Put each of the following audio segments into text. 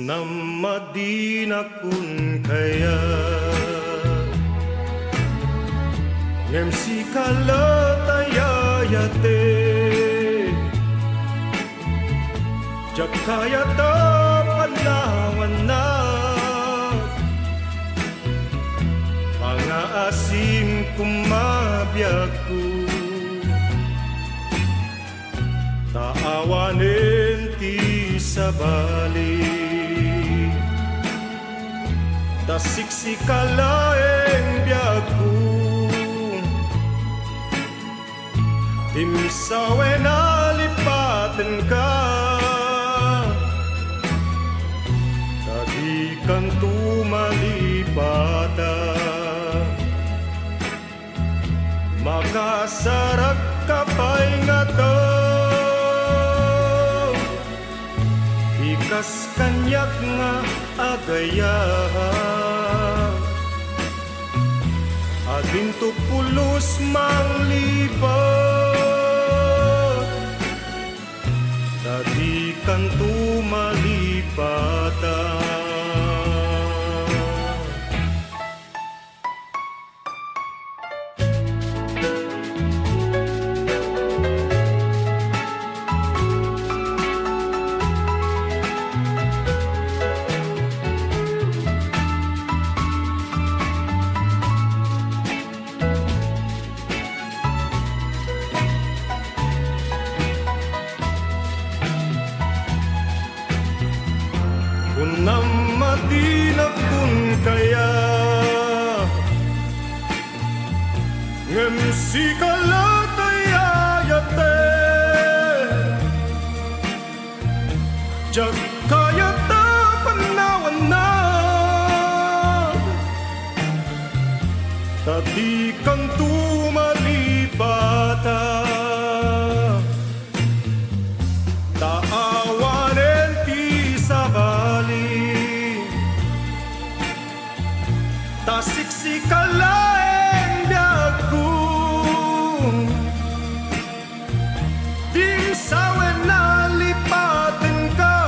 Namadina kun kaya ngem si kalataya yate jak kaya ta panawan na pangaasim kumabyaku taawanen ti sabali tasiksikalaeng biyaku timsawe nalipaten ka tadi kan tumalipata makasarak kapay nga to ikas kanyak nga agaya adin to pulos manglipat tadi kan tumalipata Namadina kun kaya ngem si kalataya yate jak kaya ta panawan na tadi kan tumalipata taawanen ti sabali tasiksikalaeng biyaku timsawe nalipaten ka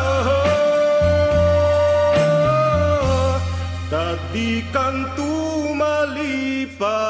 tadi kan tumalipata